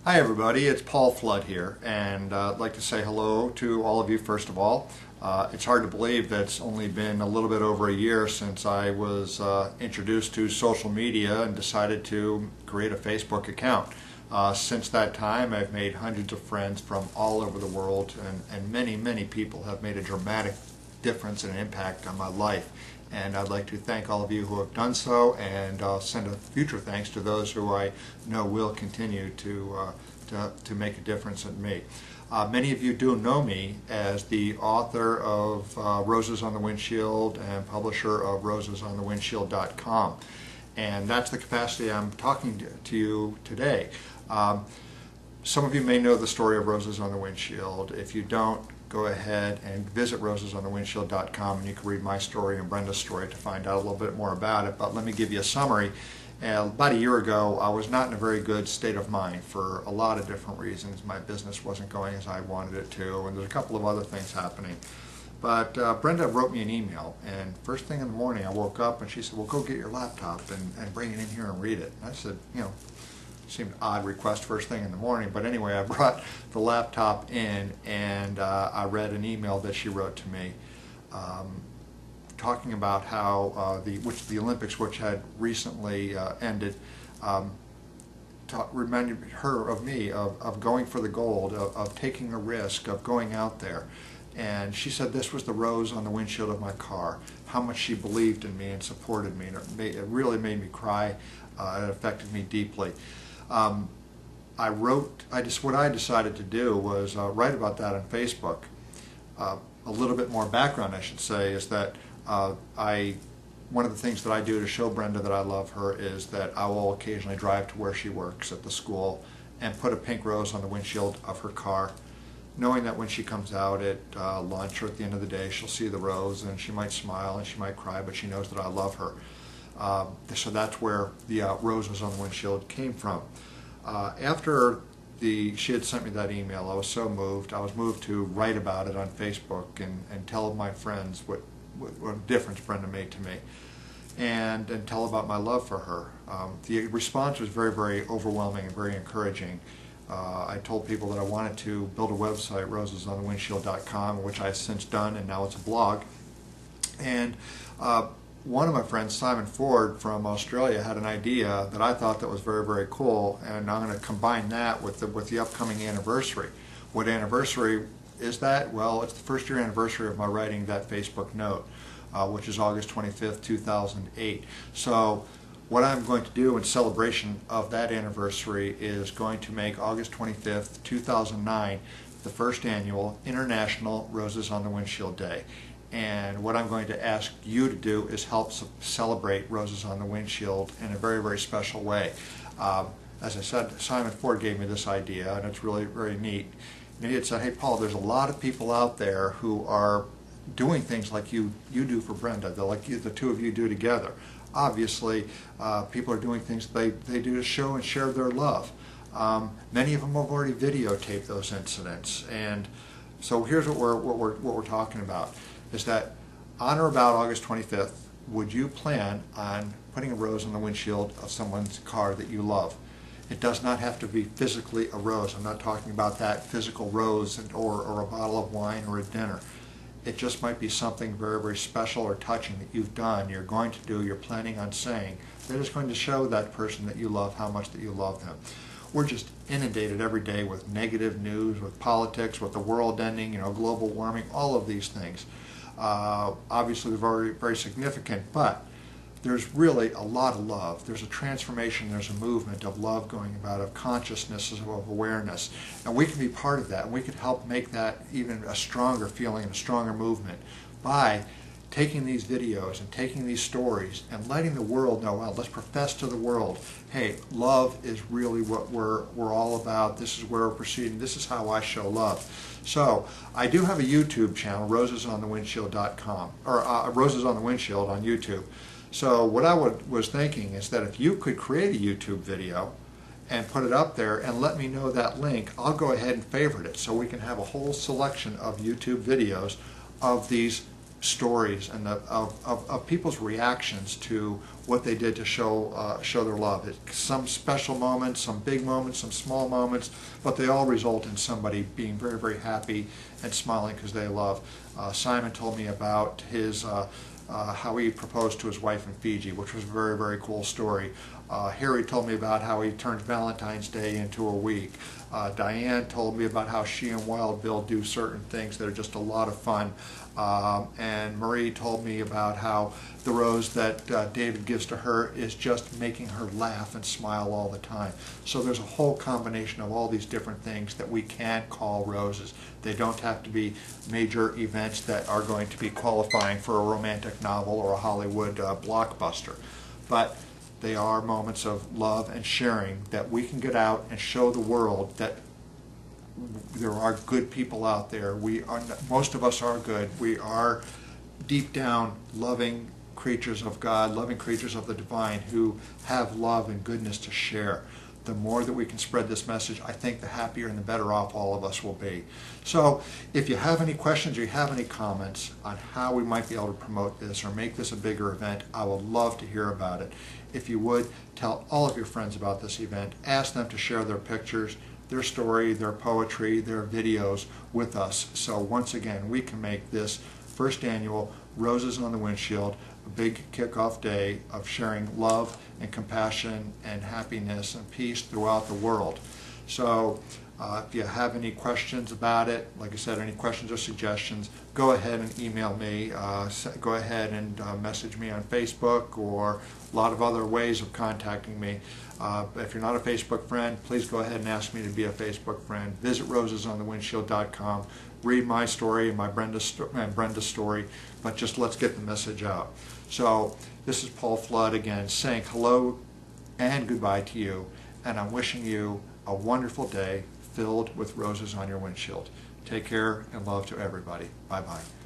Hi everybody, it's Paul Flood here, and I'd like to say hello to all of you first of all. It's hard to believe that it's only been a little bit over a year since I was introduced to social media and decided to create a Facebook account. Since that time I've made hundreds of friends from all over the world, and many people have made a dramatic difference and impact on my life. And I'd like to thank all of you who have done so, and send a future thanks to those who I know will continue to make a difference in me. Many of you do know me as the author of Roses on the Windshield and publisher of rosesonthewindshield.com. And that's the capacity I'm talking to you today. Some of you may know the story of Roses on the Windshield. If you don't, go ahead and visit rosesonthewindshield.com and you can read my story and Brenda's story to find out a little bit more about it. But let me give you a summary. About a year ago, I was not in a very good state of mind for a lot of different reasons. My business wasn't going as I wanted it to, and there's a couple of other things happening. But Brenda wrote me an email, and first thing in the morning I woke up and she said, well, go get your laptop and bring it in here and read it. And I said, seemed an odd request first thing in the morning, but anyway, I brought the laptop in and I read an email that she wrote to me talking about how the Olympics, which had recently ended, reminded her of me, of going for the gold, of taking a risk, of going out there. And she said this was the rose on the windshield of my car, how much she believed in me and supported me, and it really made me cry. It affected me deeply. What I decided to do was write about that on Facebook. A little bit more background, I should say, is that one of the things that I do to show Brenda that I love her is that I will occasionally drive to where she works at the school and put a pink rose on the windshield of her car, knowing that when she comes out at lunch or at the end of the day, she'll see the rose and she might smile and she might cry, but she knows that I love her. So that's where the roses on the windshield came from. After she had sent me that email, I was so moved. I was moved to write about it on Facebook and tell my friends what difference Brenda made to me, and tell about my love for her. The response was very overwhelming and very encouraging. I told people that I wanted to build a website, rosesonthewindshield.com, which I have since done, and now it's a blog. And one of my friends, Simon Ford from Australia, had an idea that I thought that was very cool, and I'm going to combine that with the upcoming anniversary. What anniversary is that? Well, it's the first year anniversary of my writing that Facebook note, which is August 25th, 2008. So what I'm going to do in celebration of that anniversary is going to make August 25th, 2009 the first annual International Roses on the Windshield Day. And what I'm going to ask you to do is help celebrate Roses on the Windshield in a very special way. As I said, Simon Ford gave me this idea, and it's really very neat. And he had said, hey Paul, there's a lot of people out there who are doing things like you do for Brenda, like the two of you do together. Obviously, people are doing things they do to show and share their love. Many of them have already videotaped those incidents, and so here's what we're talking about. Is that on or about August 25th, would you plan on putting a rose on the windshield of someone's car that you love? It does not have to be physically a rose. I'm not talking about that physical rose or a bottle of wine or a dinner. It just might be something very special or touching that you've done, you're going to do, you're planning on saying, that is going to show that person that you love how much that you love them. We're just inundated every day with negative news, with politics, with the world ending, global warming, all of these things. Obviously very significant, but there's really a lot of love. There's a transformation, there's a movement of love going about, of consciousness, of awareness, and we can be part of that, and we can help make that even a stronger feeling and a stronger movement by taking these videos and taking these stories and letting the world know, well, let's profess to the world, hey, love is really what we're all about. This is where we're proceeding. This is how I show love. So I do have a YouTube channel, rosesonthewindshield.com, or Roses on the Windshield on YouTube. So what I was thinking is that if you could create a YouTube video and put it up there and let me know that link, I'll go ahead and favorite it so we can have a whole selection of YouTube videos of these stories and of people's reactions to what they did to show their love. Some special moments, some big moments, some small moments, but they all result in somebody being very, very happy and smiling because they love. Simon told me about his how he proposed to his wife in Fiji, which was a very, very cool story. Harry told me about how he turned Valentine's Day into a week. Diane told me about how she and Wild Bill do certain things that are just a lot of fun. And Marie told me about how the rose that David gives to her is just making her laugh and smile all the time. So there's a whole combination of all these different things that we can call roses. They don't have to be major events that are going to be qualifying for a romantic novel or a Hollywood blockbuster. But they are moments of love and sharing that we can get out and show the world that there are good people out there. Most of us are good. We are deep down loving creatures of God, loving creatures of the divine who have love and goodness to share. The more that we can spread this message, I think the happier and the better off all of us will be. So if you have any questions or you have any comments on how we might be able to promote this or make this a bigger event, I would love to hear about it. If you would, tell all of your friends about this event. Ask them to share their pictures, their story, their poetry, their videos with us. So once again, we can make this first annual Roses on the Windshield a big kickoff day of sharing love and compassion and happiness and peace throughout the world. So if you have any questions about it, like I said, any questions or suggestions, go ahead and email me. Go ahead and message me on Facebook or a lot of other ways of contacting me. If you're not a Facebook friend, please go ahead and ask me to be a Facebook friend. Visit rosesonthewindshield.com. Read my story and my Brenda's story, but just let's get the message out. So this is Paul Flood again saying hello and goodbye to you, and I'm wishing you a wonderful day filled with roses on your windshield. Take care and love to everybody. Bye-bye.